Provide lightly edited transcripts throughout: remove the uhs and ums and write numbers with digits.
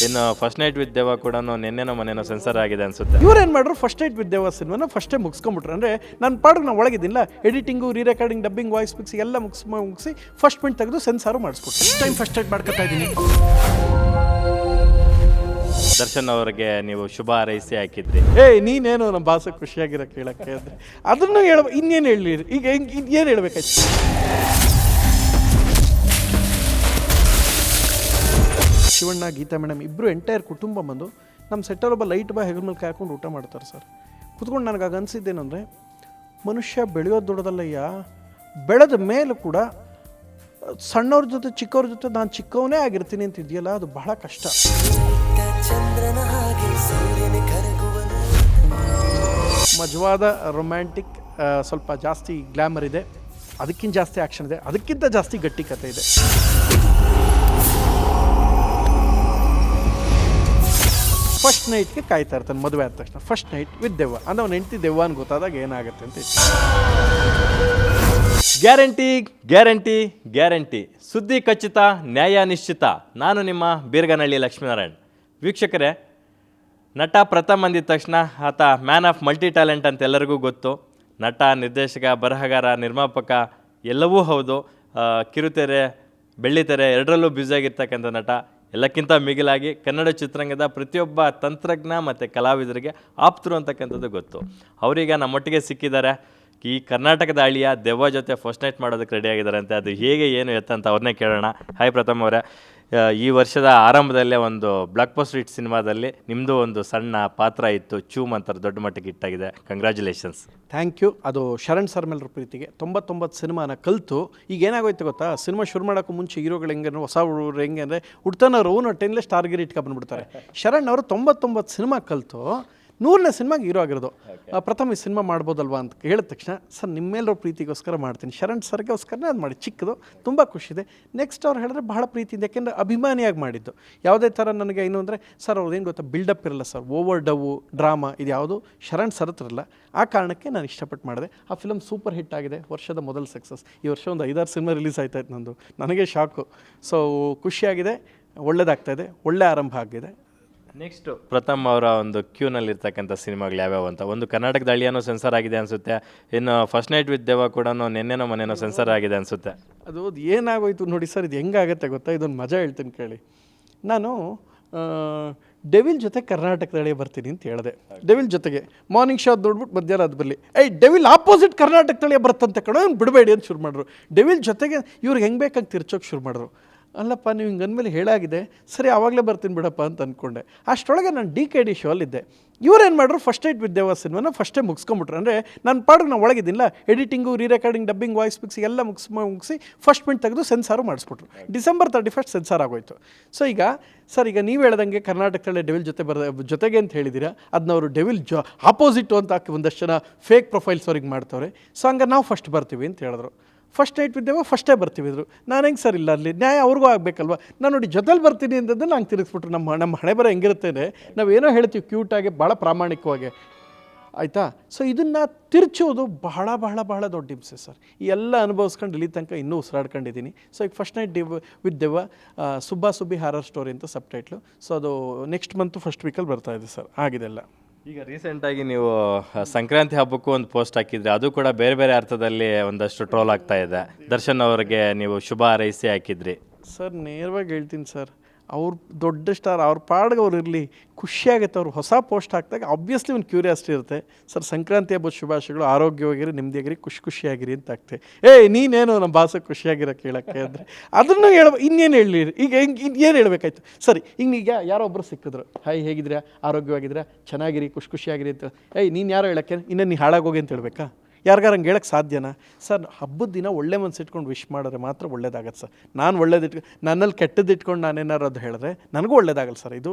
ಇನ್ನು first night with ದೇವ ಕೂಡ ನಿನ್ನೆನೋ ಮನೇನೋ ಸೆನ್ಸರ್ ಆಗಿದೆ ಅನ್ಸುತ್ತೆ. ಇವ್ರು ಏನು ಮಾಡ್ರು, ಫಸ್ಟ್ ನೈಟ್ ವಿತ್ ದೇವ ಸಿನಿಮಾನ ಫಸ್ಟೇ ಮುಗಿಸ್ಕೊಂಬಿಟ್ರು. ಅಂದರೆ ನನ್ನ ಪಾಡಿಗೆ ನಾವು ಒಳಗಿದ್ದಿಲ್ಲ, editing, re recording, dubbing, voice picks ಎಲ್ಲ ಮುಗಿಸಿ ಫಸ್ಟ್ ಮಿನಿಟ್ ತೆಗೆದು ಸೆನ್ಸಾರು ಮಾಡಿಸ್ಕೊಟ್ರು. ಟೈಮ್ ಫಸ್ಟ್ ನೈಟ್ ಮಾಡ್ಕೊತಾ ಇದ್ದೀನಿ. ದರ್ಶನ್ ಅವರಿಗೆ ನೀವು ಶುಭ ಹಾರೈಸಿ ಹಾಕಿದ್ರಿ. ನೀನೇನು ನಮ್ಮ ಭಾಷೆ ಖುಷಿಯಾಗಿರೋ ಕೇಳಕ್ಕೆ ಅಂದರೆ ಅದನ್ನು ಇನ್ನೇನು ಹೇಳಿ, ಈಗ ಏನು ಹೇಳ್ಬೇಕಾಯ್ತು. ಶಿವಣ್ಣ, ಗೀತಾ ಮೇಡಮ್ ಇಬ್ಬರು ಎಂಟೈರ್ ಕುಟುಂಬ ಬಂದು ನಮ್ಮ ಸೆಟ್ಟಲ್ಲಿ ಒಬ್ಬ ಲೈಟ್ ಬಾಯ್ ಹೆಗಲ ಮೇಲೆ ಕಾಯ್ಕೊಂಡು ಊಟ ಮಾಡ್ತಾರೆ ಸರ್. ಕುತ್ಕೊಂಡು ನನಗೆ ಆಗ ಅನಿಸಿದ್ದೇನೆಂದರೆ, ಮನುಷ್ಯ ಬೆಳೆಯೋದು ದೊಡ್ಡದಲ್ಲಯ್ಯ, ಬೆಳೆದ ಮೇಲೂ ಕೂಡ ಸಣ್ಣವ್ರ ಜೊತೆ ಚಿಕ್ಕವ್ರ ಜೊತೆ ನಾನು ಚಿಕ್ಕವನೇ ಆಗಿರ್ತೀನಿ ಅಂತ ಇದೆಯಲ್ಲ, ಅದು ಬಹಳ ಕಷ್ಟ. ಮಜವಾದ ರೊಮ್ಯಾಂಟಿಕ್, ಸ್ವಲ್ಪ ಜಾಸ್ತಿ ಗ್ಲ್ಯಾಮರ್ ಇದೆ, ಅದಕ್ಕಿಂತ ಜಾಸ್ತಿ ಆ್ಯಕ್ಷನ್ ಇದೆ, ಅದಕ್ಕಿಂತ ಜಾಸ್ತಿ ಗಟ್ಟಿ ಕಥೆ ಇದೆ. ಫಸ್ಟ್ ನೈಟ್ಗೆ ಕಾಯ್ತಾ ಇರ್ತಾನೆ ಮದುವೆ ಆದ ತಕ್ಷಣ. ಫಸ್ಟ್ ನೈಟ್ ವಿತ್ ದೆವ್ವ ಅಂದರೆ ಅವ್ನು ಹೆಂಡ್ತಿ ದೆವ್ವ ಅಂತ ಗೊತ್ತಾದಾಗ ಏನಾಗುತ್ತೆ ಅಂತ. ಗ್ಯಾರಂಟಿ ಗ್ಯಾರಂಟಿ ಗ್ಯಾರಂಟಿ, ಸುದ್ದಿ ಖಚಿತ, ನ್ಯಾಯ ನಿಶ್ಚಿತ. ನಾನು ನಿಮ್ಮ ಬೀರ್ಗನಹಳ್ಳಿ ಲಕ್ಷ್ಮೀನಾರಾಯಣ್. ವೀಕ್ಷಕರೇ, ನಟ ಪ್ರಥಮ್ ಅಂದಿದ ತಕ್ಷಣ ಆತ ಮ್ಯಾನ್ ಆಫ್ ಮಲ್ಟಿ ಟ್ಯಾಲೆಂಟ್ ಅಂತ ಎಲ್ಲರಿಗೂ ಗೊತ್ತು. ನಟ, ನಿರ್ದೇಶಕ, ಬರಹಗಾರ, ನಿರ್ಮಾಪಕ ಎಲ್ಲವೂ ಹೌದು. ಕಿರುತೆರೆ, ಬೆಳ್ಳಿತೆರೆ ಎರಡರಲ್ಲೂ ಬ್ಯುಸಿಯಾಗಿರ್ತಕ್ಕಂಥ ನಟ. ಎಲ್ಲಕ್ಕಿಂತ ಮಿಗಿಲಾಗಿ ಕನ್ನಡ ಚಿತ್ರರಂಗದ ಪ್ರತಿಯೊಬ್ಬ ತಂತ್ರಜ್ಞ ಮತ್ತು ಕಲಾವಿದರಿಗೆ ಆಪ್ತರು ಅಂತಕ್ಕಂಥದ್ದು ಗೊತ್ತು. ಅವರೀಗ ನಮ್ಮೊಟ್ಟಿಗೆ ಸಿಕ್ಕಿದ್ದಾರೆ. ಈ ಕರ್ನಾಟಕದ ಅಳಿಯ ದೆವ್ವ ಜೊತೆ ಫಸ್ಟ್ ನೈಟ್ ಮಾಡೋದಕ್ಕೆ ರೆಡಿಯಾಗಿದ್ದಾರೆ ಅಂತೆ. ಅದು ಹೇಗೆ ಏನು ಎತ್ತಂತ ಅವ್ರನ್ನೇ ಕೇಳೋಣ. ಹಾಯ್ ಪ್ರಥಮ್ ಅವರೇ, ಈ ವರ್ಷದ ಆರಂಭದಲ್ಲೇ ಒಂದು ಬ್ಲಾಕ್ ಬಸ್ಟರ್ ಹಿಟ್ ಸಿನಿಮಾದಲ್ಲಿ ನಿಮ್ಮದು ಒಂದು ಸಣ್ಣ ಪಾತ್ರ ಇತ್ತು, ಚೂಮ್ ಅಂತಾರೆ, ದೊಡ್ಡ ಮಟ್ಟಿಗೆ ಹಿಟ್ಟಾಗಿದೆ. ಕಂಗ್ರ್ಯಾಚುಲೇಷನ್ಸ್. Thank you. ಅದು ಶರಣ್ ಸರ್ ಮೇಲ್ರ ಪ್ರೀತಿಗೆ 99 ಸಿನಿಮಾನ ಕಲಿತು ಈಗ ಏನಾಗೋಯ್ತು ಗೊತ್ತಾ, ಸಿನಿಮಾ ಶುರು ಮಾಡೋಕ್ಕೂ ಮುಂಚೆ ಹೀರೋಗಳು ಹೆಂಗೆ, ಹೊಸ ಹುಡುಗರು ಹೆಂಗೆ ಅಂದರೆ ಹುಡ್ತಾನವ್ರು ಓನು 10 ಟಾರ್ಗೆಟ್ ಇಟ್ಕೊಂಡ್ಬಿಡ್ತಾರೆ. ಶರಣ್ ಅವರು 99 ಸಿನಿಮಾ ಕಲಿತು 100ನೇ ಸಿನಿಮಾಗೆ ಹೀರೋ ಆಗಿರೋದು. ಪ್ರಥಮ ಈ ಸಿನಿಮಾ ಮಾಡ್ಬೋದಲ್ವಾ ಅಂತ ಹೇಳಿದ ತಕ್ಷಣ, ಸರ್ ನಿಮ್ಮ ಮೇಲಿರೋ ಪ್ರೀತಿಗೋಸ್ಕರ ಮಾಡ್ತೀನಿ, ಶರಣ್ ಸರ್ಗೋಸ್ಕರನೇ ಅದು ಮಾಡಿ, ಚಿಕ್ಕದು, ತುಂಬ ಖುಷಿದೆ. ನೆಕ್ಸ್ಟ್ ಅವ್ರು ಹೇಳಿದ್ರೆ ಬಹಳ ಪ್ರೀತಿಯಿಂದ, ಯಾಕೆಂದರೆ ಅಭಿಮಾನಿಯಾಗಿ ಮಾಡಿದ್ದು. ಯಾವುದೇ ಥರ ನನಗೆ ಏನು ಅಂದರೆ, ಸರ್ ಅವ್ರದ್ದೇನು ಗೊತ್ತಾ, ಬಿಲ್ಡಪ್ ಇರಲ್ಲ ಸರ್, ಓವರ್ ಡವು, ಡ್ರಾಮಾ ಇದು ಯಾವುದು ಶರಣ್ ಸರ್ ಹತ್ರ ಇರಲ್ಲ. ಆ ಕಾರಣಕ್ಕೆ ನಾನು ಇಷ್ಟಪಟ್ಟು ಮಾಡಿದೆ. ಆ ಫಿಲಮ್ ಸೂಪರ್ ಹಿಟ್ ಆಗಿದೆ, ವರ್ಷದ ಮೊದಲ ಸಕ್ಸಸ್. ಈ ವರ್ಷ ಒಂದು 5-6 ಸಿನಿಮಾ ರಿಲೀಸ್ ಆಯ್ತಾಯ್ತು ನಂದು, ನನಗೆ ಶಾಕು. ಸೊ ಖುಷಿಯಾಗಿದೆ, ಒಳ್ಳೇದಾಗ್ತಾಯಿದೆ, ಒಳ್ಳೆ ಆರಂಭ ಆಗಿದೆ. ನೆಕ್ಸ್ಟು ಪ್ರಥಮ್ ಅವರ ಒಂದು ಕ್ಯೂನಲ್ಲಿ ಇರ್ತಕ್ಕಂಥ ಸಿನಿಮಾಗಳು ಯಾವ್ಯಾವ ಅಂತ. ಒಂದು ಕರ್ನಾಟಕದ ಅಳಿಯನೂ ಸೆನ್ಸರ್ ಆಗಿದೆ ಅನಿಸುತ್ತೆ. ಇನ್ನು ಫಸ್ಟ್ ನೈಟ್ ವಿತ್ ದೇವ ಕೂಡ ನಿನ್ನೆನೋ ಮನೇನೋ ಸೆನ್ಸರ್ ಆಗಿದೆ ಅನಿಸುತ್ತೆ. ಅದು ಏನಾಗೋಯ್ತು ನೋಡಿ ಸರ್, ಇದು ಹೆಂಗಾಗುತ್ತೆ ಗೊತ್ತಾ, ಇದೊಂದು ಮಜಾ ಹೇಳ್ತೀನಿ ಕೇಳಿ. ನಾನು ಡೆವಿಲ್ ಜೊತೆ ಕರ್ನಾಟಕದ ಅಳಿಯ ಬರ್ತೀನಿ ಅಂತ ಹೇಳಿದೆ. ಡೆವಿಲ್ ಜೊತೆಗೆ ಮಾರ್ನಿಂಗ್ ಶೋ ನೋಡ್ಬಿಟ್ಟು ಮಧ್ಯಾಹ್ನ ಅದು ಬರಲಿ, ಡೆವಿಲ್ ಆಪೋಸಿಟ್ ಕರ್ನಾಟಕದ ಅಳಿಯ ಬರ್ತಂತೆ ಕಣೋ, ಬಿಡಬೇಡಿ ಅಂತ ಶುರು ಮಾಡಿದ್ರು. ಡೆವಿಲ್ ಜೊತೆಗೆ ಇವ್ರಿಗೆ ಹೆಂಗೆ ಬೇಕಂಗೆ ತಿರ್ಚೋಕೆ ಶುರು ಮಾಡಿದ್ರು. ಅಲ್ಲಪ್ಪ, ನೀವು ಹಿಂಗೆ ಅಂದಮೇಲೆ ಹೇಳಾಗಿದೆ, ಸರಿ ಆವಾಗಲೇ ಬರ್ತೀನಿ ಬಿಡಪ್ಪ ಅಂತ ಅಂದ್ಕೊಂಡೆ. ಅಷ್ಟರೊಳಗೆ ನಾನು DKD ಶೋಲ್ಲಿದ್ದೆ. ಇವ್ರೇನು ಮಾಡ್ರು, ಫಸ್ಟ್ ನೈಟ್ ವಿತ್ ದೇವ ಸಿನಿಮಾನ ಫಸ್ಟೇ ಮುಗಿಸ್ಕೊಂಬಿಟ್ರು. ಅಂದರೆ ನನ್ನ ಪಾಡಿಗೆ ನಾವು ಒಳಗಿದ್ದಿಲ್ಲ, editing, re recording, dubbing, voice picks ಎಲ್ಲ ಮುಗಿಸಿ ಫಸ್ಟ್ ಮಿನಿಟ್ ತೆಗೆದು ಸೆನ್ಸಾರು ಮಾಡಿಸ್ಬಿಟ್ರು. December 31 ಸೆನ್ಸಾರ್ ಆಗೋಯ್ತು. ಸೊ ಈಗ ಸರ್, ಈಗ ನೀವು ಹೇಳ್ದಂಗೆ ಕರ್ನಾಟಕದಲ್ಲೇ ಡೆವಿಲ್ ಜೊತೆಗೆ ಅಂತ ಹೇಳಿದ್ದೀರಾ, ಅದನ್ನ ಅವರು ಡೆವಿಲ್ ಆಪೋಸಿಟು ಅಂತ ಹಾಕಿ ಒಂದಷ್ಟು ಜನ ಫೇಕ್ ಪ್ರೊಫೈಲ್ಸ್ ಅವ್ರಿಗೆ ಮಾಡ್ತವ್ರೆ. ಸೊ ಹಂಗೆ ನಾವು ಫಸ್ಟ್ ಬರ್ತೀವಿ ಅಂತ ಹೇಳಿದ್ರು. ಫಸ್ಟ್ ನೈಟ್ ವಿದ್ದೇವ ಫಸ್ಟೇ ಬರ್ತೀವಿ ಇದ್ರು. ನಾನು ಹೆಂಗೆ ಸರ್, ಇಲ್ಲ ಅಲ್ಲಿ ನ್ಯಾಯ ಅವ್ರಿಗೂ ಆಗಬೇಕಲ್ವ. ನಾನು ನೋಡಿ ಜೊತೆಲಿ ಬರ್ತೀನಿ ಅಂತಂದ್ರೆ ನಂಗೆ ತಿರುಗಿಸ್ಬಿಟ್ರು. ನಮ್ಮ ಹಣೆ ಬರೋ ಹೆಂಗಿರುತ್ತೆ, ನಾವೇನೋ ಹೇಳ್ತೀವಿ ಕ್ಯೂಟಾಗಿ, ಭಾಳ ಪ್ರಾಮಾಣಿಕವಾಗಿ, ಆಯಿತಾ. ಸೊ ಇದನ್ನು ತಿರ್ಚೋದು ಬಹಳ ಬಹಳ ಬಹಳ ದೊಡ್ಡ ಹಿಂಸೆ ಸರ್. ಈ ಎಲ್ಲ ಅನುಭವಿಸ್ಕೊಂಡು ಇಲ್ಲಿ ತನಕ ಇನ್ನೂ ಉಸಿರಾಡ್ಕೊಂಡಿದ್ದೀನಿ. ಸೊ ಈಗ ಫಸ್ಟ್ ನೈಟ್ ವಿತ್ ದೆವ್ವ ಸುಬ್ಬಾ ಸುಬ್ಬಿ ಹಾರರ್ ಸ್ಟೋರಿ ಅಂತ ಸಬ್ ಟೈಟ್ಲು. ಸೊ ಅದು ನೆಕ್ಸ್ಟ್ ಮಂತು ಫಸ್ಟ್ ವೀಕಲ್ಲಿ ಬರ್ತಾಯಿದೆ ಸರ್. ಆಗಿದೆಲ್ಲ. ಈಗ ರೀಸೆಂಟಾಗಿ ನೀವು ಸಂಕ್ರಾಂತಿ ಹಬ್ಬಕ್ಕೂ ಒಂದು ಪೋಸ್ಟ್ ಹಾಕಿದ್ರಿ, ಅದು ಕೂಡ ಬೇರೆ ಬೇರೆ ಅರ್ಥದಲ್ಲಿ ಒಂದಷ್ಟು ಟ್ರೋಲ್ ಆಗ್ತಾ ಇದೆ. ದರ್ಶನ್ ಅವರಿಗೆ ನೀವು ಶುಭ ಹಾರೈಸಿ ಹಾಕಿದ್ರಿ. ಸರ್ ನೇರವಾಗಿ ಹೇಳ್ತೀನಿ ಸರ್, ಅವ್ರು ದೊಡ್ಡ ಸ್ಟಾರ್, ಅವ್ರ ಪಾಡ್ಗೆ ಅವ್ರು ಇರಲಿ, ಖುಷಿಯಾಗುತ್ತೆ. ಅವ್ರು ಹೊಸ ಪೋಸ್ಟ್ ಹಾಕಿದಾಗ ಆಬ್ವಿಯಸ್ಲಿ ಒಂದು ಕ್ಯೂರಿಯಾಸಿಟಿ ಇರುತ್ತೆ. ಸರ್ ಸಂಕ್ರಾಂತಿ ಹಬ್ಬದ ಶುಭಾಶಯಗಳು, ಆರೋಗ್ಯವಾಗಿರಿ, ನೆಮ್ಮದಿಯಾಗಿರಿ, ಖುಷಿಯಾಗಿರಿ ಅಂತ ಆಗ್ತೆ. ನೀನೇನು ನಮ್ಮ ಭಾಷೆ ಖುಷಿಯಾಗಿರೋ ಕೇಳೋಕ್ಕೆ ಅಂದರೆ ಅದನ್ನು ಇನ್ನೇನು ಹೇಳಿ, ಈಗ ಏನು ಹೇಳ್ಬೇಕಾಯ್ತು. ಸರಿ, ಈಗ ಯಾರೋ ಒಬ್ಬರು ಸಿಕ್ಕಿದ್ರು, ಹಾಯ್ ಹೇಗಿದ್ದೀರಾ, ಆರೋಗ್ಯವಾಗಿದ್ದೀರಾ, ಚೆನ್ನಾಗಿರಿ, ಖುಷಿಯಾಗಿರಿ ಅಂತ. ನೀನು ಯಾರೋ ಹೇಳೋಕ್ಕೆ, ಇನ್ನೂ ನೀ ಹಾಳಾಗೋಗಿ ಅಂತ ಹೇಳ್ಬೇಕಾ? ಯಾರಿಗಾರ ಹಂಗೆ ಹೇಳಕ್ಕೆ ಸಾಧ್ಯನಾ ಸರ್? ಹಬ್ಬದ ದಿನ ಒಳ್ಳೆ ಮನಸ್ಸು ಇಟ್ಕೊಂಡು ವಿಶ್ ಮಾಡಿದ್ರೆ ಮಾತ್ರ ಒಳ್ಳೇದಾಗತ್ತೆ ಸರ್. ನಾನು ನನ್ನಲ್ಲಿ ಕೆಟ್ಟದ್ದು ಇಟ್ಕೊಂಡು ನಾನೇನಾರು ಅದು ಹೇಳಿದ್ರೆ ನನಗೂ ಒಳ್ಳೇದಾಗಲ್ಲ ಸರ್. ಇದು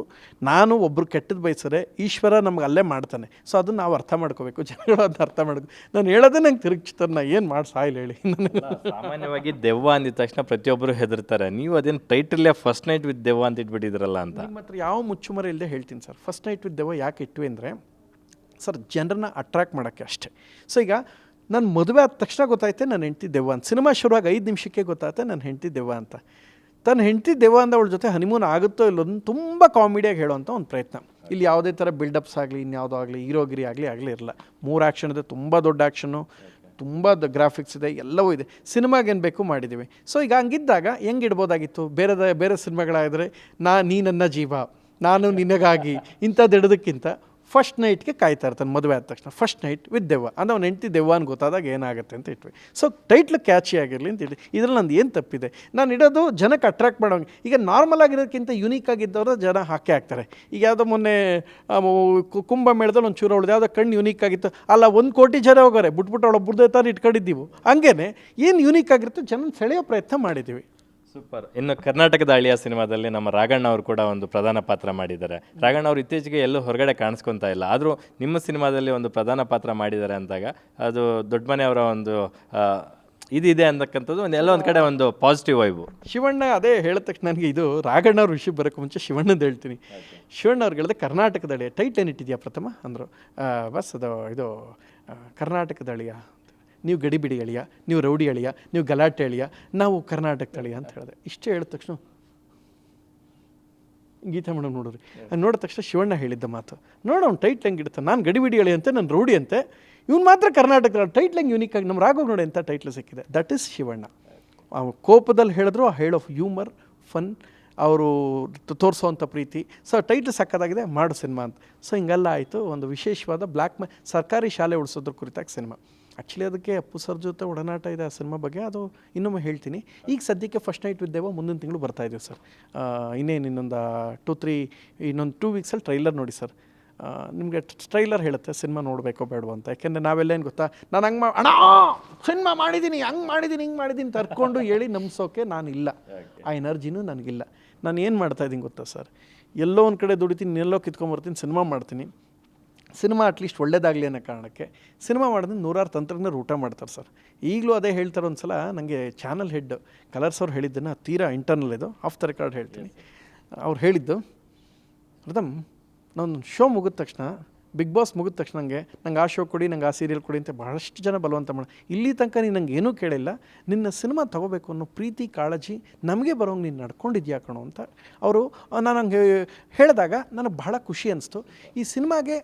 ನಾನು ಒಬ್ಬರು ಕೆಟ್ಟದ್ದು ಬಯಸಿದ್ರೆ ಈಶ್ವರ ನಮ್ಗೆ ಅಲ್ಲೇ ಮಾಡ್ತಾನೆ. ಸೊ ಅದನ್ನು ನಾವು ಅರ್ಥ ಮಾಡ್ಕೋಬೇಕು, ಜನಗಳು ಅದನ್ನ ಅರ್ಥ ಮಾಡ್ಕೊ. ನಾನು ಹೇಳೋದೇ ನಂಗೆ ತಿರುಗಿಸ್ತಾರೆ, ನಾ ಏನು ಮಾಡಿ ಸಾಯಿಲ್ ಹೇಳಿ. ಸಾಮಾನ್ಯವಾಗಿ ದೆವ್ವ ಅಂದಿದ ತಕ್ಷಣ ಪ್ರತಿಯೊಬ್ಬರು ಹೆದರ್ತಾರೆ. ನೀವು ಅದೇನು ಟೈಟಲ್ಲೇ ಫಸ್ಟ್ ನೈಟ್ ವಿತ್ ದೆವ್ವ ಅಂತ ಇಟ್ಬಿಟ್ಟಿದ್ರಲ್ಲ ಅಂತ. ನಿಮ್ಮ ಹತ್ರ ಯಾವ ಮುಚ್ಚುಮರೆ ಇಲ್ಲದೆ ಹೇಳ್ತೀನಿ ಸರ್. ಫಸ್ಟ್ ನೈಟ್ ವಿತ್ ದೆವ್ವ ಯಾಕೆ ಇಟ್ವಿ ಅಂದರೆ ಸರ್, ಜನರನ್ನ ಅಟ್ರಾಕ್ಟ್ ಮಾಡೋಕ್ಕೆ ಅಷ್ಟೇ. ಸೊ ಈಗ ನನ್ನ ಮದುವೆ ಆದ ತಕ್ಷಣ ಗೊತ್ತಾಯ್ತೆ ನನ್ನ ಹೆಂಡ್ತಿ ದೆವ್ವ ಅಂತ. ಸಿನಿಮಾ ಶುರುವಾಗಿ 5 ನಿಮಿಷಕ್ಕೆ ಗೊತ್ತಾಗುತ್ತೆ ನನ್ನ ಹೆಂಡ್ತಿ ದೆವ್ವ ಅಂತ. ತನ್ನ ಹೆಂಡತಿ ದೆವ್ವ ಅಂದ ಅವಳ ಜೊತೆ ಹನಿಮೂನ್ ಆಗುತ್ತೋ ಇಲ್ಲೋದನ್ನು ತುಂಬ ಕಾಮಿಡಿಯಾಗಿ ಹೇಳೋವಂಥ ಒಂದು ಪ್ರಯತ್ನ. ಇಲ್ಲಿ ಯಾವುದೇ ಥರ ಬಿಲ್ಡಪ್ಸ್ ಆಗಲಿ ಇನ್ಯಾವುದೋ ಆಗಲಿ ಹೀರೋಗಿರಿ ಆಗಲಿ ಇರಲ್ಲ. 3 ಆ್ಯಕ್ಷನ್ ಇದೆ, ತುಂಬ ದೊಡ್ಡ ಆ್ಯಕ್ಷನ್ನು, ತುಂಬ ಗ್ರಾಫಿಕ್ಸ್ ಇದೆ, ಎಲ್ಲವೂ ಇದೆ. ಸಿನಿಮಾಗೇನು ಬೇಕು ಮಾಡಿದ್ದೀವಿ. ಸೊ ಈಗ ಹಂಗಿದ್ದಾಗ ಹೆಂಗೆ ಇಡ್ಬೋದಾಗಿತ್ತು? ಬೇರೆ ಸಿನಿಮಾಗಳಾದರೆ ನೀ ನನ್ನ ಜೀವ, ನಾನು ನಿನಗಾಗಿ ಇಂಥದ್ದು ಇಡೋದಕ್ಕಿಂತ ಫಸ್ಟ್ ನೈಟ್ಗೆ ಕಾಯ್ತಾ ಇರ್ತಾನೆ ಮದುವೆ ಆದ ತಕ್ಷಣ. ಫಸ್ಟ್ ನೈಟ್ ವಿತ್ ದೆವ್ವ ಅಂದರೆ ಅವ್ನು ಹೆಂಡ್ತಿ ದೆವ್ವ ಅಂತ ಗೊತ್ತಾದಾಗ ಏನಾಗುತ್ತೆ ಅಂತ ಇಟ್ವಿ. ಸೊ ಟೈಟ್ಲ್ ಕ್ಯಾಚಿ ಆಗಿರಲಿ ಅಂತ ಇಟ್ಟು ಇದ್ರಲ್ಲಿ ನಂದು ಏನು ತಪ್ಪಿದೆ? ನಾನು ಇಡೋದು ಜನಕ್ಕೆ ಅಟ್ರಾಕ್ಟ್ ಮಾಡೋಂಗೆ. ಈಗ ನಾರ್ಮಲ್ ಆಗಿರೋದಕ್ಕಿಂತ ಯುನೀಕ್ ಆಗಿದ್ದವರು ಜನ ಹಾಕೇ ಹಾಕ್ತಾರೆ. ಈಗ ಯಾವುದೋ ಮೊನ್ನೆ ಕುಂಭಮೇಳದಲ್ಲಿ ಒಂದು ಚೂರು ಉಳಿದು ಯಾವುದೋ ಕಣ್ಣು ಯುನೀಕ್ ಆಗಿತ್ತು, ಅಲ್ಲ 1 ಕೋಟಿ ಜನ ಹೋಗೋರೆ ಬಿಟ್ಬಿಟ್ಟು ಅವಳು ಒಬ್ಬರದೇ ಥರ ಇಟ್ಕೊಂಡಿದ್ದೀವಿ. ಹಂಗೇ ಏನು ಯುನೀಕ್ ಆಗಿರುತ್ತೆ ಜನ ಸೆಳೆಯೋ ಪ್ರಯತ್ನ ಮಾಡಿದ್ದೀವಿ. ಸೂಪರ್. ಇನ್ನು ಕರ್ನಾಟಕದ ಅಳಿಯ ಸಿನಿಮಾದಲ್ಲಿ ನಮ್ಮ ರಾಘಣ್ಣ ಅವರು ಕೂಡ ಒಂದು ಪ್ರಧಾನ ಪಾತ್ರ ಮಾಡಿದ್ದಾರೆ. ರಾಘಣ್ಣ ಅವರು ಇತ್ತೀಚೆಗೆ ಎಲ್ಲೂ ಹೊರಗಡೆ ಕಾಣಿಸ್ಕೊತಾ ಇಲ್ಲ, ಆದರೂ ನಿಮ್ಮ ಸಿನಿಮಾದಲ್ಲಿ ಒಂದು ಪ್ರಧಾನ ಪಾತ್ರ ಮಾಡಿದ್ದಾರೆ ಅಂದಾಗ ಅದು ದೊಡ್ಡ ಮನೆಯವರ ಒಂದು ಇದಿದೆ ಅಂತಕ್ಕಂಥದ್ದು ಒಂದು ಕಡೆ ಒಂದು ಪಾಸಿಟಿವ್ ವೈಬು. ಶಿವಣ್ಣ ಅದೇ ಹೇಳಿದ ತಕ್ಷಣ ನನಗೆ ಇದು ರಾಘಣ್ಣ ಅವ್ರ ವಿಷಯ ಬರೋಕ್ಕೆ ಮುಂಚೆ ಶಿವಣ್ಣಂದು ಹೇಳ್ತೀನಿ. ಶಿವಣ್ಣ ಅವ್ರಿಗೆ ಹೇಳಿದೆ ಕರ್ನಾಟಕದ ಅಳಿಯ ಟೈಟ್ ಏನಿಟ್ಟಿದೆಯಾ ಪ್ರಥಮ ಅಂದರು. ಬಸ್ ಇದು ಕರ್ನಾಟಕದ ಅಳಿಯ, ನೀವು ಗಡಿಬಿಡಿ ಅಳಿಯ, ನೀವು ರೌಡಿ ಅಳಿಯ, ನೀವು ಗಲಾಟೆ ಅಳಿಯ, ನಾವು ಕರ್ನಾಟಕದ ಅಳಿಯ ಅಂತ ಹೇಳಿದೆ. ಇಷ್ಟೇ ಹೇಳಿದ ತಕ್ಷಣ ಗೀತಾ ಮೇಡಮ್ ನೋಡಿದ್ರಿ. ನೋಡಿದ ತಕ್ಷಣ ಶಿವಣ್ಣ ಹೇಳಿದ್ದ ಮಾತು ನೋಡೋಣ ಟೈಟ್ ಹೆಂಗೆ ಇಡ್ತಾನೆ, ನಾನು ಗಡಿಬಿಡಿ ಅಳಿ ಅಂತೆ, ನಾನು ರೌಡಿ ಅಂತೆ, ಇವ್ನು ಮಾತ್ರ ಕರ್ನಾಟಕದ ಟೈಟ್ಲ್ ಹೆಂಗೆ ಯೂನಿಕ್ ಆಗಿ ನಮ್ಮ ರಾಘವ್ ನೋಡಿ ಅಂತ ಟೈಟ್ಲ್ ಸಿಕ್ಕಿದೆ. That is Shivanna. ಕೋಪದಲ್ಲಿ ಹೇಳಿದ್ರು ಆ ಹೇಳೋ ಹ್ಯೂಮರ್ ಫನ್ ಅವರು ತೋರಿಸೋವಂಥ ಪ್ರೀತಿ. ಸೊ ಟೈಟ್ಲ್ ಸಕ್ಕದಾಗಿದೆ, ಮಾಡು ಸಿನಿಮಾ ಅಂತ. ಸೊ ಹಿಂಗೆಲ್ಲ ಆಯಿತು. ಒಂದು ವಿಶೇಷವಾದ ಸರ್ಕಾರಿ ಶಾಲೆ ಉಳಿಸೋದ್ರ ಕುರಿತಾಗಿ ಸಿನಿಮಾ. ಆ್ಯಕ್ಚುಲಿ ಅದಕ್ಕೆ ಅಪ್ಪು ಸರ್ ಜೊತೆ ಒಡನಾಟ ಇದೆ ಆ ಸಿನಿಮಾ ಬಗ್ಗೆ, ಅದು ಇನ್ನೊಮ್ಮೆ ಹೇಳ್ತೀನಿ. ಈಗ ಸದ್ಯಕ್ಕೆ ಫಸ್ಟ್ ನೈಟ್ ವಿತ್ ದೆವ್ವ ಮುಂದಿನ ತಿಂಗಳು ಬರ್ತಾಯಿದ್ದೀವಿ ಸರ್. ಇನ್ನೊಂದು 2 ವೀಕ್ಸಲ್ಲಿ ಟ್ರೈಲರ್ ನೋಡಿ ಸರ್. ನಿಮಗೆ ಟ್ರೈಲರ್ ಹೇಳುತ್ತೆ ಸಿನಿಮಾ ನೋಡಬೇಕೋ ಬೇಡವೋ ಅಂತ. ಯಾಕೆಂದರೆ ನಾವೆಲ್ಲೇನು ಗೊತ್ತಾ, ನಾನು ಹಂಗೆ ಅಣ್ಣ ಸಿನಿಮಾ ಮಾಡಿದ್ದೀನಿ, ಹಂಗೆ ಮಾಡಿದ್ದೀನಿ, ಹಿಂಗೆ ಮಾಡಿದ್ದೀನಿ ತರ್ಕೊಂಡು ಹೇಳಿ ನಂಬಿಸೋಕೆ ನಾನಿಲ್ಲ, ಆ ಎನರ್ಜಿನೂ ನನಗಿಲ್ಲ. ನಾನು ಏನು ಮಾಡ್ತಾಯಿದ್ದೀನಿ ಗೊತ್ತಾ ಸರ್, ಎಲ್ಲೋ ಒಂದು ಕಡೆ ದುಡಿತೀನಿ, ಎಲ್ಲೋ ಕಿತ್ಕೊಂಬರ್ತೀನಿ, ಸಿನಿಮಾ ಮಾಡ್ತೀನಿ. ಸಿನಿಮಾ ಅಟ್ಲೀಸ್ಟ್ ಒಳ್ಳೇದಾಗಲಿ ಅನ್ನೋ ಕಾರಣಕ್ಕೆ ಸಿನಿಮಾ ಮಾಡಿದ್ರೆ 100 ತಂತ್ರಜ್ಞರು ಊಟ ಮಾಡ್ತಾರೆ ಸರ್. ಈಗಲೂ ಅದೇ ಹೇಳ್ತಾರೆ. ಒಂದು ಸಲ ನನಗೆ ಚಾನಲ್ ಹೆಡ್ ಕಲರ್ಸ್ ಅವ್ರು ಹೇಳಿದ್ದನ್ನು ತೀರಾ ಇಂಟರ್ನಲ್ ಇದು ಆಫ್ ದ ರೆಕಾರ್ಡ್ ಹೇಳ್ತೀನಿ. ಅವ್ರು ಹೇಳಿದ್ದು, ಪ್ರಥಮ್ ನಾನು ಶೋ ಮುಗಿದ ತಕ್ಷಣ, ಬಿಗ್ ಬಾಸ್ ಮುಗಿದ ತಕ್ಷಣ ನಂಗೆ ಆ ಶೋ ಕೊಡಿ, ನಂಗೆ ಆ ಸೀರಿಯಲ್ ಕೊಡಿ ಅಂತ ಭಾಳಷ್ಟು ಜನ ಬಲವಂತ ಮಾಡಿ, ಇಲ್ಲಿ ತನಕ ನೀನು ನಂಗೆ ಏನೂ ಕೇಳಿಲ್ಲ, ನಿನ್ನ ಸಿನಿಮಾ ತೊಗೋಬೇಕು ಅನ್ನೋ ಪ್ರೀತಿ ಕಾಳಜಿ ನಮಗೆ ಬರೋಂಗೆ ನೀನು ನಡ್ಕೊಂಡಿದ್ಯಾ ಕಣೋ ಅಂತ ಅವರು ನಾನು ಹಂಗೆ ಹೇಳಿದಾಗ ನನಗೆ ಬಹಳ ಖುಷಿ ಅನಿಸ್ತು. ಈ ಸಿನಿಮಾಗೆ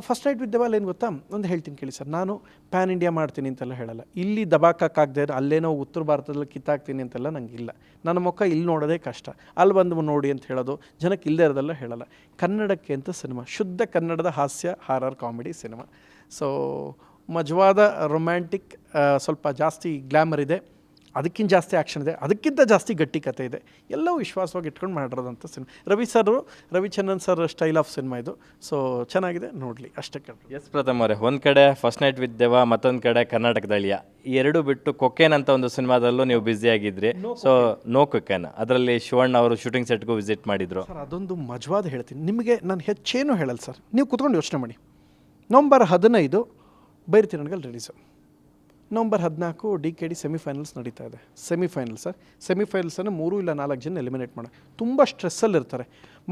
ಫಸ್ಟ್ ನೈಟ್ ವಿತ್ ದೆವ್ವ ಏನು ಗೊತ್ತಾ, ಒಂದು ಹೇಳ್ತೀನಿ ಕೇಳಿ ಸರ್. ನಾನು ಪ್ಯಾನ್ ಇಂಡಿಯಾ ಮಾಡ್ತೀನಿ ಅಂತೆಲ್ಲ ಹೇಳಲ್ಲ. ಇಲ್ಲಿ ದಬಾಕಕ್ಕಾಗದೆ ಅಲ್ಲೇನೋ ಉತ್ತರ ಭಾರತದಲ್ಲಿ ಕಿತ್ತಾಕ್ತೀನಿ ಅಂತೆಲ್ಲ ನನಗಿಲ್ಲ. ನನ್ನ ಮುಖ ಇಲ್ಲಿ ನೋಡೋದೇ ಕಷ್ಟ, ಅಲ್ಲಿ ಬಂದು ನೋಡಿ ಅಂತ ಹೇಳೋದು, ಜನಕ್ಕೆ ಇಲ್ಲದೇ ಇರೋದೆಲ್ಲ ಹೇಳಲ್ಲ. ಕನ್ನಡಕ್ಕೆ ಅಂತ ಸಿನಿಮಾ, ಶುದ್ಧ ಕನ್ನಡದ ಹಾಸ್ಯ ಹಾರರ್ ಕಾಮಿಡಿ ಸಿನಿಮಾ. ಸೊ ಮಜವಾದ ರೊಮ್ಯಾಂಟಿಕ್, ಸ್ವಲ್ಪ ಜಾಸ್ತಿ ಗ್ಲ್ಯಾಮರ್ ಇದೆ, ಅದಕ್ಕಿಂತ ಜಾಸ್ತಿ ಆ್ಯಕ್ಷನ್ ಇದೆ, ಅದಕ್ಕಿಂತ ಜಾಸ್ತಿ ಗಟ್ಟಿ ಕಥೆ ಇದೆ, ಎಲ್ಲವೂ ವಿಶ್ವಾಸವಾಗಿ ಇಟ್ಕೊಂಡು ಮಾಡಿರೋದಂಥ cinema. Ravichandran sir style of cinema ಇದು. ಸೊ ಚೆನ್ನಾಗಿದೆ, ನೋಡಲಿ ಅಷ್ಟೇ ಕೇಳಿ. ಎಸ್ ಪ್ರಥಮ್ ಅವರೇ, ಒಂದು ಕಡೆ ಫಸ್ಟ್ ನೈಟ್ ವಿತ್ ದೆವ್ವ, ಮತ್ತೊಂದು ಕಡೆ ಕರ್ನಾಟಕದ ಅಳಿಯ, ಈ ಎರಡು ಬಿಟ್ಟು ಕೊಕೇನ್ ಅಂತ ಒಂದು ಸಿನಿಮಾದಲ್ಲೂ ನೀವು ಬ್ಯುಸಿಯಾಗಿದ್ರಿ. ಸೊ ನೋ ಕೊಕೇನ್, ಅದರಲ್ಲಿ ಶಿವಣ್ಣ ಅವರು ಶೂಟಿಂಗ್ ಸೆಟ್ಗೂ ವಿಸಿಟ್ ಮಾಡಿದ್ರು ಸರ್. ಅದೊಂದು ಮಜವಾದ ಹೇಳ್ತೀನಿ ನಿಮಗೆ, ನಾನು ಹೆಚ್ಚೇನು ಹೇಳಲ್ಲ ಸರ್, ನೀವು ಕುತ್ಕೊಂಡು ಯೋಚನೆ ಮಾಡಿ. November 15 Bhairathi Ranagal release. November 14 DKD semifinals ನಡೀತಾ ಇದೆ. ಸೆಮಿಫೈನಲ್ಸನ್ನು 3 ಇಲ್ಲ 4 ಜನ ಎಲಿಮಿನೇಟ್ ಮಾಡಿ ತುಂಬ ಸ್ಟ್ರೆಸ್ಸಲ್ಲಿರ್ತಾರೆ.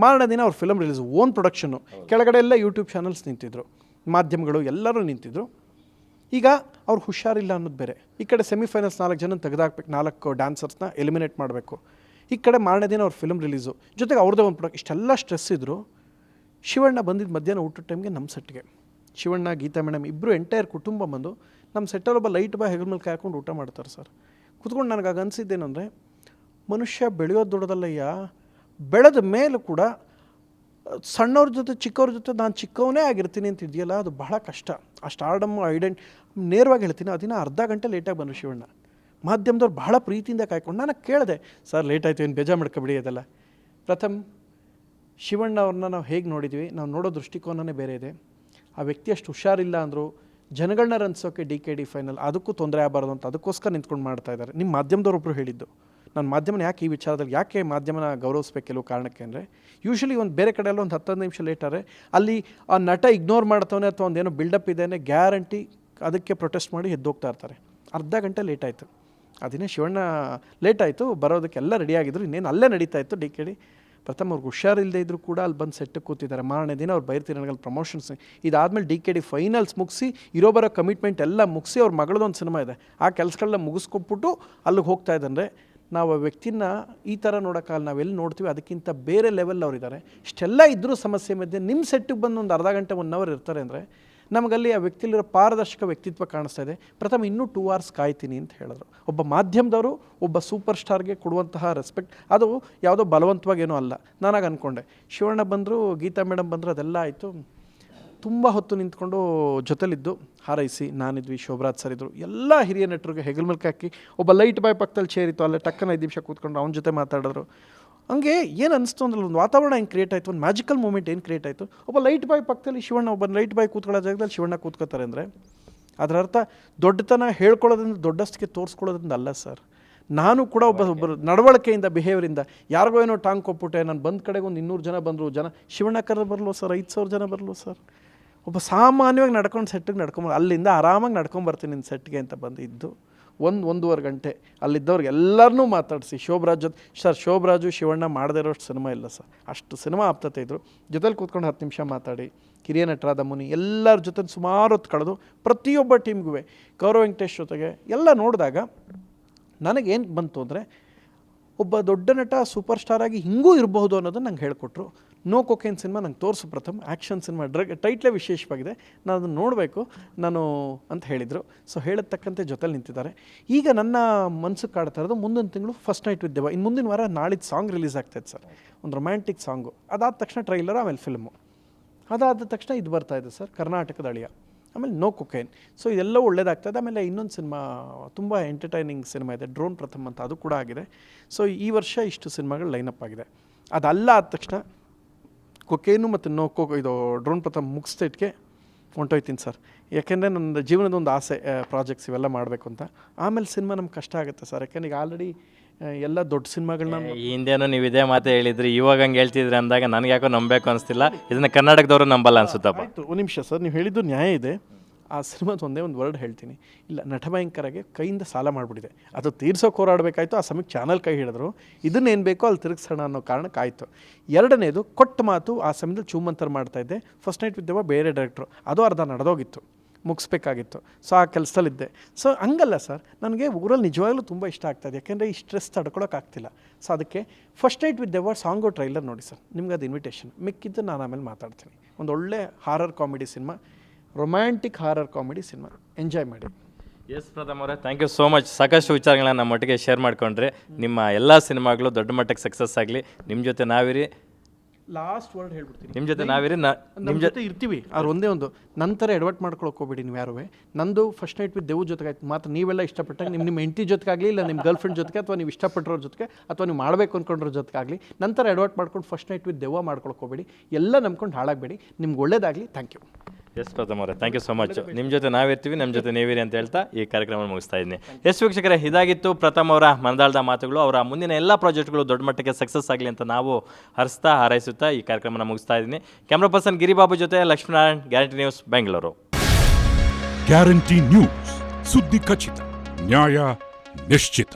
ಮಾರನೇ ದಿನ ಅವ್ರ ಫಿಲಮ್ ರಿಲೀಸು, ಓನ್ ಪ್ರೊಡಕ್ಷನ್ನು. ಕೆಳಗಡೆ ಎಲ್ಲ ಯೂಟ್ಯೂಬ್ ಚಾನಲ್ಸ್ ನಿಂತಿದ್ರು, ಮಾಧ್ಯಮಗಳು ಎಲ್ಲರೂ ನಿಂತಿದ್ರು. ಈಗ ಅವ್ರು ಹುಷಾರಿಲ್ಲ ಅನ್ನೋದು ಬೇರೆ. ಈ ಕಡೆ ಸೆಮಿಫೈನಲ್ಸ್ 4 ಜನ ತೆಗೆದಾಕ್ಬೇಕು, 4 ಡ್ಯಾನ್ಸರ್ಸ್ನ ಎಲಿಮಿನೇಟ್ ಮಾಡಬೇಕು. ಈ ಕಡೆ ಮಾರನೇ ದಿನ ಅವ್ರ ಫಿಲಮ್ ರಿಲೀಸು, ಜೊತೆಗೆ ಅವ್ರದ್ದೇ ಒಂದು ಪ್ರೊಡಕ್ಟ್. ಇಷ್ಟೆಲ್ಲ ಸ್ಟ್ರೆಸ್ ಇದ್ದರು. ಶಿವಣ್ಣ ಬಂದಿದ್ದು ಮಧ್ಯಾಹ್ನ ಊಟದ ಟೈಮ್ಗೆ ನಮ್ಮ ಸೆಟ್ಗೆ. ಶಿವಣ್ಣ, ಗೀತಾ ಮೇಡಮ್ ಇಬ್ಬರು ಎಂಟೈರ್ ಕುಟುಂಬ ಬಂದು ನಮ್ಮ ಸೆಟ್ಟಲ್ಲಿ ಒಬ್ಬ ಲೈಟ್ ಬಾಯ್ ಹೆಗಲ ಮೇಲೆ ಕಾಯ್ಕೊಂಡು ಊಟ ಮಾಡ್ತಾರೆ ಸರ್. ಕೂತ್ಕೊಂಡು ನನಗಾಗ ಅನಿಸಿದ್ದೇನೆಂದರೆ, ಮನುಷ್ಯ ಬೆಳೆಯೋದು ದೊಡ್ಡದಲ್ಲಯ್ಯ, ಬೆಳೆದ ಮೇಲೂ ಕೂಡ ಸಣ್ಣವ್ರ ಜೊತೆ ಚಿಕ್ಕವ್ರ ಜೊತೆ ನಾನು ಚಿಕ್ಕವನೇ ಆಗಿರ್ತೀನಿ ಅಂತ ಇದೆಯಲ್ಲ, ಅದು ಬಹಳ ಕಷ್ಟ. ಆ ಸ್ಟಾರ್ಡಮ್ ನೇರವಾಗಿ ಹೇಳ್ತೀನಿ. ಅದನ್ನು ಅರ್ಧ ಗಂಟೆ ಲೇಟಾಗಿ ಬಂದರು ಶಿವಣ್ಣ. ಮಾಧ್ಯಮದವ್ರು ಬಹಳ ಪ್ರೀತಿಯಿಂದ ಕಾಯ್ಕೊಂಡು ನಾನು ಕೇಳಿದೆ, ಸರ್ ಲೇಟ್ ಆಯಿತು, ಏನು ಬೇಜಾರು ಮಾಡ್ಕೊಬಿಡಿ ಅದೆಲ್ಲ. ಪ್ರಥಮ್, ಶಿವಣ್ಣ ಅವ್ರನ್ನ ನಾವು ಹೇಗೆ ನೋಡಿದ್ವಿ, ನಾವು ನೋಡೋ ದೃಷ್ಟಿಕೋನನೇ ಬೇರೆ ಇದೆ. ಆ ವ್ಯಕ್ತಿ ಅಷ್ಟು ಹುಷಾರಿಲ್ಲ ಅಂದರು, ಜನಗಳನ್ನ ರನ್ಸೋಕೆ DKD ಫೈನಲ್, ಅದಕ್ಕೂ ತೊಂದರೆ ಆಗಬಾರ್ದು ಅಂತ ಅದಕ್ಕೋಸ್ಕರ ನಿಂತ್ಕೊಂಡು ಮಾಡ್ತಾ ಇದ್ದಾರೆ. ನಿಮ್ಮ ಮಾಧ್ಯಮದವ್ರೊಬ್ಬರು ಹೇಳಿದ್ದು, ನಾನು ಮಾಧ್ಯಮನ ಯಾಕೆ ಈ ವಿಚಾರದಲ್ಲಿ ಯಾಕೆ ಮಾಧ್ಯಮನ ಗೌರವಿಸ್ಬೇಕು ಕೆಲವು ಕಾರಣಕ್ಕೆ ಅಂದರೆ, ಯೂಶ್ವಲಿ ಒಂದು ಬೇರೆ ಕಡೆ ಎಲ್ಲ ಒಂದು 10 ನಿಮಿಷ ಲೇಟಾರೆ ಅಲ್ಲಿ ಆ ನಟ ಇಗ್ನೋರ್ ಮಾಡ್ತವನೆ ಅಥವಾ ಒಂದೇನೋ ಬಿಲ್ಡಪ್ ಇದ್ದೇನೆ ಗ್ಯಾರಂಟಿ ಅದಕ್ಕೆ ಪ್ರೊಟೆಸ್ಟ್ ಮಾಡಿ ಎದ್ದೋಗ್ತಾ ಇರ್ತಾರೆ. ಅರ್ಧ ಗಂಟೆ ಲೇಟ್ ಆಯಿತು. ಅದಿನೇ ಶಿವಣ್ಣ ಲೇಟ್ ಆಯಿತು ಬರೋದಕ್ಕೆಲ್ಲ ರೆಡಿಯಾಗಿದ್ದರು. ಇನ್ನೇನು ಅಲ್ಲೇ ನಡೀತಾ ಇತ್ತು DKD. ಪ್ರಥಮ ಅವ್ರಿಗೆ ಹುಷಾರಿಲ್ಲದೆ ಇದ್ದರೂ ಕೂಡ ಅಲ್ಲಿ ಬಂದು ಸೆಟ್ಟಿಗೆ ಕೂತಿದ್ದಾರೆ. ಮಾರನೇ ದಿನ ಅವ್ರು ಬೈರ್ತಿರಣಗಲ್ ಪ್ರಮೋಷನ್ಸ್. ಇದಾದಮೇಲೆ DKD ಫೈನಲ್ಸ್ ಮುಗಿಸಿ ಇರೋ ಬರೋ ಕಮಿಟ್ಮೆಂಟ್ ಎಲ್ಲ ಮುಗಿಸಿ ಅವ್ರ ಮಗಳದೊಂದು ಸಿನಿಮಾ ಇದೆ, ಆ ಕೆಲಸಗಳನ್ನ ಮುಗಿಸ್ಕೊಟ್ಬಿಟ್ಟು ಅಲ್ಲಿಗೆ ಹೋಗ್ತಾ ಇದ್ದಂದರೆ ನಾವು ಆ ವ್ಯಕ್ತಿನ ಈ ಥರ ನೋಡೋಕ್ಕಲ್ಲ, ನಾವೆಲ್ಲಿ ನೋಡ್ತೀವಿ ಅದಕ್ಕಿಂತ ಬೇರೆ ಲೆವೆಲ್ ಅವರಿದ್ದಾರೆ. ಇಷ್ಟೆಲ್ಲ ಇದ್ದರೂ ಸಮಸ್ಯೆ ಮಧ್ಯೆ ನಿಮ್ಮ ಸೆಟ್ಟಿಗೆ ಬಂದು ಒಂದು ಅರ್ಧ ಗಂಟೆ 1 ಅವರ್ ಇರ್ತಾರೆ ಅಂದರೆ ನಮಗಲ್ಲಿ ಆ ವ್ಯಕ್ತಿಲಿರೋ ಪಾರದರ್ಶಕ ವ್ಯಕ್ತಿತ್ವ ಕಾಣಿಸ್ತಾ ಇದೆ. ಪ್ರಥಮ ಇನ್ನೂ 2 hours ಕಾಯ್ತೀನಿ ಅಂತ ಹೇಳಿದ್ರು. ಒಬ್ಬ ಮಾಧ್ಯಮದವರು ಒಬ್ಬ ಸೂಪರ್ ಸ್ಟಾರ್ಗೆ ಕೊಡುವಂತಹ ರೆಸ್ಪೆಕ್ಟ್ ಅದು ಯಾವುದೋ ಬಲವಂತವಾಗೇನೋ ಅಲ್ಲ. ನಾನಾಗ ಅಂದ್ಕೊಂಡೆ ಶಿವಣ್ಣ ಬಂದರು, ಗೀತಾ ಮೇಡಮ್ ಬಂದರು, ಅದೆಲ್ಲ ಆಯಿತು. ತುಂಬ ಹೊತ್ತು ನಿಂತ್ಕೊಂಡು ಜೊತೆಲಿದ್ದು ಹಾರೈಸಿ ನಾನಿದ್ವಿ, ಶೋಭರಾಜ್ ಸರ್ ಇದ್ದರು, ಎಲ್ಲ ಹಿರಿಯ ನಟರಿಗೆ ಹೆಗಲ್ ಮೇಲೆ ಹಾಕಿ ಒಬ್ಬ ಲೈಟ್ ಬಾಯ್ ಪಕ್ಕದಲ್ಲಿ ಚೇರ್ ಇತ್ತು, ಅಲ್ಲೇ ಟಕ್ಕನ 5 ನಿಮಿಷ ಕೂತ್ಕೊಂಡು ಅವನ ಜೊತೆ ಮಾತಾಡಿದ್ರು. ಹಂಗೆ ಏನು ಅನಿಸ್ತು ಅಂದ್ರೆ ಒಂದು ವಾತಾವರಣ ಏನು ಕ್ರಿಯೇಟ್ ಆಯಿತು, ಒಂದು ಮ್ಯಾಜಿಕಲ್ ಮೂಮೆಂಟ್ ಏನು ಕ್ರಿಯೇಟ್ ಆಯಿತು. ಒಬ್ಬ ಲೈಟ್ ಬಾಯ್ ಪಕ್ಕದಲ್ಲಿ ಶಿವಣ್ಣ, ಒಬ್ಬ ಲೈಟ್ ಬಾಯ್ ಕೂತ್ಕೊಳ್ಳೋ ಜಾಗದಲ್ಲಿ ಶಿವಣ್ಣ ಕೂತ್ಕೋತಾರೆ ಅಂದರೆ ಅದರ ಅರ್ಥ ದೊಡ್ಡತನ ಹೇಳ್ಕೊಳ್ಳೋದ್ರಿಂದ ದೊಡ್ಡಸ್ತಿಗೆ ತೋರಿಸ್ಕೊಳ್ಳೋದ್ರಿಂದ ಅಲ್ಲ ಸರ್. ನಾನು ಕೂಡ ಒಬ್ಬರು ನಡವಳಿಕೆಯಿಂದ ಬಿಹೇವಿಯರಿಂದ ಯಾರಿಗೋ ಏನೋ ಟಾಂಗ್ ಕೊಟ್ಬಿಟ್ಟೆ, ನಾನು ಬಂದ ಕಡೆಗೆ ಒಂದು 200 ಜನ ಬಂದರು, ಶಿವಣ್ಣ ಕರೆದು ಬರಲು ಸರ್ 5,000 ಜನ ಬರಲು ಸರ್. ಒಬ್ಬ ಸಾಮಾನ್ಯವಾಗಿ ನಡ್ಕೊಂಡು ಸೆಟ್ಟಿಗೆ ನಡ್ಕೊಂಬ ಅಲ್ಲಿಂದ ಆರಾಮಾಗಿ ನಡ್ಕೊಂಬರ್ತೀನಿ ನಿನ್ನ ಸೆಟ್ಗೆ ಅಂತ ಬಂದು ಇದ್ದು 1-1.5 ಗಂಟೆ ಅಲ್ಲಿದ್ದವ್ರಿಗೆ ಎಲ್ಲರನ್ನೂ ಮಾತಾಡಿಸಿ ಶೋಭರಾಜ್ ಜೊತೆ ಸರ್, ಶೋಭರಾಜು ಶಿವಣ್ಣ ಮಾಡದೇ ಇರೋಷ್ಟು ಸಿನಿಮಾ ಇಲ್ಲ ಸರ್, ಅಷ್ಟು ಸಿನಿಮಾ ಆಪ್ತತೆ ಇದ್ದರು. ಜೊತೆಲಿ ಕೂತ್ಕೊಂಡು 10 ನಿಮಿಷ ಮಾತಾಡಿ ಕಿರಿಯ ನಟರಾದ ಮುನಿ ಎಲ್ಲರ ಜೊತೆ ಸುಮಾರು ಹೊತ್ತು ಕಳೆದು ಪ್ರತಿಯೊಬ್ಬ ಟೀಮ್ಗೂ ಗೌರವ್ ವೆಂಕಟೇಶ್ ಜೊತೆಗೆ ಎಲ್ಲ ನೋಡಿದಾಗ ನನಗೇನು ಬಂತು ಅಂದರೆ ಒಬ್ಬ ದೊಡ್ಡ ನಟ ಸೂಪರ್ ಸ್ಟಾರ್ ಆಗಿ ಹಿಂಗೂ ಇರಬಹುದು ಅನ್ನೋದನ್ನು ನಂಗೆ ಹೇಳಿಕೊಟ್ರು. ನೋ ಕೊಕೇನ್ ಸಿನಿಮಾ ನಂಗೆ ತೋರಿಸು ಪ್ರಥಮ, ಆ್ಯಕ್ಷನ್ ಸಿನಿಮಾ, ಟೈಟ್ಲೇ ವಿಶೇಷವಾಗಿದೆ, ನಾನು ಅದನ್ನು ನೋಡಬೇಕು ನಾನು ಅಂತ ಹೇಳಿದರು. ಸೊ ಹೇಳಿದ ತಕ್ಕಂತೆ ಜೊತೆಲಿ ನಿಂತಿದ್ದಾರೆ. ಈಗ ನನ್ನ ಮನಸ್ಸಿಗೆ ಕಾಡ್ತಾ ಇರೋದು ಮುಂದಿನ ತಿಂಗಳು ಫಸ್ಟ್ ನೈಟ್ ವಿತ್ ದೆವ್ವ, ಇನ್ನು ಮುಂದಿನ ವಾರ ನಾಳಿದ್ದು ಸಾಂಗ್ ರಿಲೀಸ್ ಆಗ್ತಾಯಿದೆ ಸರ್, ಒಂದು ರೊಮ್ಯಾಂಟಿಕ್ ಸಾಂಗು. ಅದಾದ ತಕ್ಷಣ ಟ್ರೈಲರ್, ಆಮೇಲೆ ಫಿಲ್ಮು, ಅದಾದ ತಕ್ಷಣ ಇದು ಬರ್ತಾಯಿದೆ ಸರ್ ಕರ್ನಾಟಕದ ಅಳಿಯ, ಆಮೇಲೆ ನೋ ಕೊಕೇನ್. ಸೊ ಇದೆಲ್ಲ ಒಳ್ಳೇದಾಗ್ತದೆ. ಆಮೇಲೆ ಇನ್ನೊಂದು ಸಿನಿಮಾ ತುಂಬ ಎಂಟರ್ಟೈನಿಂಗ್ ಸಿನಿಮಾ ಇದೆ, ಡ್ರೋನ್ ಪ್ರಥಮ್ ಅಂತ, ಅದು ಕೂಡ ಆಗಿದೆ. ಸೊ ಈ ವರ್ಷ ಇಷ್ಟು ಸಿನಿಮಾಗಳು ಲೈನಪ್ ಆಗಿದೆ. ಅದಲ್ಲ ಆದ ತಕ್ಷಣ ಕೊಕೇನು ಮತ್ತು ಇದು ಡ್ರೋನ್ ಪ್ರಥಮ್ ಮುಗಿಸ್ತಿಟ್ಗೆ ಹೊಂಟೋಯ್ತೀನಿ ಸರ್. ಯಾಕೆಂದರೆ ನನ್ನ ಜೀವನದ ಒಂದು ಆಸೆ, ಪ್ರಾಜೆಕ್ಟ್ಸ್ ಇವೆಲ್ಲ ಮಾಡಬೇಕು ಅಂತ. ಆಮೇಲೆ ಸಿನಿಮಾ ನಮ್ಗೆ ಕಷ್ಟ ಆಗುತ್ತೆ ಸರ್, ಯಾಕೆಂದ್ರೆ ಈಗ ಆಲ್ರೆಡಿ ಎಲ್ಲ ದೊಡ್ಡ ಸಿನಿಮಾಗಳನ್ನ ಈ ಹಿಂದೆನೂ ನೀವು ಇದೇ ಮಾತೇ ಹೇಳಿದ್ರಿ, ಇವಾಗ ಹಂಗೆ ಹೇಳ್ತಿದ್ರಿ ಅಂದಾಗ ನನಗೆ ಯಾಕೋ ನಂಬಬೇಕು ಅನಿಸ್ತಿಲ್ಲ. ಇದನ್ನು ಕರ್ನಾಟಕದವರು ನಂಬಲ್ಲ ಅನ್ಸುತ್ತಪ್ಪ. ಆಯಿತು, ಒಂದು ನಿಮಿಷ ಸರ್, ನೀವು ಹೇಳಿದ್ದು ನ್ಯಾಯ ಇದೆ. ಆ ಸಿನಿಮಾದ ಒಂದೇ ಒಂದು ವರ್ಡ್ ಹೇಳ್ತೀನಿ, ಇಲ್ಲ ನಟಭಯಂಕರಗೆ ಕೈಯಿಂದ ಸಾಲ ಮಾಡಿಬಿಟ್ಟಿದೆ, ಅದು ತೀರ್ಸೋಕೆ ಹೋರಾಡಬೇಕಾಯ್ತು. ಆ ಸಮಯಕ್ಕೆ ಚಾನಲ್ ಕೈ ಹಿಡಿದ್ರು, ಇದನ್ನೇನು ಬೇಕೋ ಅಲ್ಲಿ ತಿರುಗಿಸೋಣ ಅನ್ನೋ ಕಾರಣಕ್ಕಾಯಿತು. ಎರಡನೇದು ಕೊಟ್ಟ ಮಾತು, ಆ ಸಮಯದಲ್ಲಿ ಚೂಮಂತರ ಮಾಡ್ತಾಯಿದ್ದೆ. ಫಸ್ಟ್ ನೈಟ್ ವಿತ್ ದೆವ್ವ ಬೇರೆ ಡೈರೆಕ್ಟ್ರು, ಅದು ಅರ್ಧ ನಡೆದೋಗಿತ್ತು, ಮುಗಿಸ್ಬೇಕಾಗಿತ್ತು. ಸೊ ಆ ಕೆಲಸದಲ್ಲಿದ್ದೆ. ಸೊ ಹಂಗಲ್ಲ ಸರ್, ನನಗೆ ಊರಲ್ಲಿ ನಿಜವಾಗ್ಲೂ ತುಂಬ ಇಷ್ಟ ಆಗ್ತಾಯಿದೆ, ಯಾಕೆಂದರೆ ಈ ಸ್ಟ್ರೆಸ್ ತಡ್ಕೊಳಕ್ಕಾಗ್ತಿಲ್ಲ. ಸೊ ಅದಕ್ಕೆ ಫಸ್ಟ್ ನೈಟ್ ವಿತ್ ದೆವ್ವ ಸಾಂಗು ಟ್ರೈಲರ್ ನೋಡಿ ಸರ್, ನಿಮ್ಗೆ ಅದು ಇನ್ವಿಟೇಷನ್. ಮಿಕ್ಕಿದ್ದು ನಾನು ಆಮೇಲೆ ಮಾತಾಡ್ತೀನಿ. ಒಂದು ಒಳ್ಳೆ horror comedy cinema, romantic horror comedy cinema, enjoy ಮಾಡಿ. ಎಸ್ ಪ್ರಥಮ್ ಅವರೇ, ಥ್ಯಾಂಕ್ ಯು ಸೋ ಮಚ್. ಸಾಕಷ್ಟು ವಿಚಾರಗಳನ್ನ ನಮ್ಮೊಟ್ಟಿಗೆ ಶೇರ್ ಮಾಡಿಕೊಂಡ್ರೆ. ನಿಮ್ಮ ಎಲ್ಲ ಸಿನಿಮಾಗಳು ದೊಡ್ಡ ಮಟ್ಟಕ್ಕೆ ಸಕ್ಸಸ್ ಆಗಲಿ. ನಿಮ್ಮ ಜೊತೆ ನಾವಿರಿ, ಲಾಸ್ಟ್ ವರ್ಡ್ ಹೇಳ್ಬಿಡ್ತೀನಿ, ನಿಮ್ಮ ಜೊತೆ ನಾವಿರಿ, ನಿಮ್ಮ ಜೊತೆ ಇರ್ತೀವಿ. ಅವ್ರು ಒಂದೇ ಒಂದು ನಂತರ ಎಡವಟ್ ಮಾಡ್ಕೊಳಕ್ಕೆ ಹೋಗ್ಬೇಡಿ ನೀವು ಯಾರು. ನಂದು ಫಸ್ಟ್ ನೈಟ್ ವಿತ್ ದೇವ್ ಜೊತೆಗೆ ಆಯ್ತು ಮಾತ್ರ. ನೀವೆಲ್ಲ ಇಷ್ಟಪಟ್ಟಾಗ ನಿಮ್ಮ ಹೆಂಡತಿ ಜೊತೆಗಾಗಲಿ, ಇಲ್ಲ ನಿಮ್ಮ ಗರ್ಲ್ ಫ್ರೆಂಡ್ ಜೊತೆಗೆ, ಅಥವಾ ನೀವು ಇಷ್ಟಪಟ್ಟಿರೋರ ಜೊತೆಗೆ, ಅಥವಾ ನೀವು ಮಾಡಬೇಕು ಅಂದ್ಕೊಂಡ್ರ ಜೊತೆಗಾಗಲಿ ನಂತರ ಎಡವಟ್ ಮಾಡ್ಕೊಂಡು ಫಸ್ಟ್ ನೈಟ್ ವಿತ್ ದೆವ್ವ ಮಾಡ್ಕೊಳಕ್ಕೆ ಹೋಗ್ಬೇಡಿ. ಎಲ್ಲ ನಂಬ್ಕೊಂಡು ಹಾಳಾಗಬೇಡಿ. ನಿಮ್ಗೆ ಒಳ್ಳೇದಾಗಲಿ. Thank you. ಎಸ್ ಪ್ರಥಮ್ ಅವರೇ, ಥ್ಯಾಂಕ್ ಯು ಸೊ ಮಚ್. ನಿಮ್ಮ ಜೊತೆ ನಾವಿರ್ತೀವಿ, ನಮ್ಮ ಜೊತೆ ನೀವಿರಿ ಅಂತ ಹೇಳ್ತಾ ಈ ಕಾರ್ಯಕ್ರಮ ಮುಗಿಸ್ತಾ ಇದ್ದೀನಿ. ಎಸ್ ವೀಕ್ಷಕರೇ, ಇದಾಗಿತ್ತು ಪ್ರಥಮ್ ಅವರ ಮನದಾಳದ ಮಾತುಗಳು. ಅವರ ಮುಂದಿನ ಎಲ್ಲ ಪ್ರಾಜೆಕ್ಟ್ಗಳು ದೊಡ್ಡ ಮಟ್ಟಕ್ಕೆ ಸಕ್ಸಸ್ ಆಗಲಿ ಅಂತ ನಾವು ಹಾರೈಸುತ್ತಾ ಈ ಕಾರ್ಯಕ್ರಮನ ಮುಗಿಸ್ತಾ ಇದ್ದೀನಿ. ಕ್ಯಾಮ್ರಾ ಪರ್ಸನ್ ಗಿರಿಬಾಬು ಜೊತೆ Lakshminarayan, guarantee news, Bengaluru. Guarantee news, ಸುದ್ದಿ ಖಚಿತ, ನ್ಯಾಯ ನಿಶ್ಚಿತ.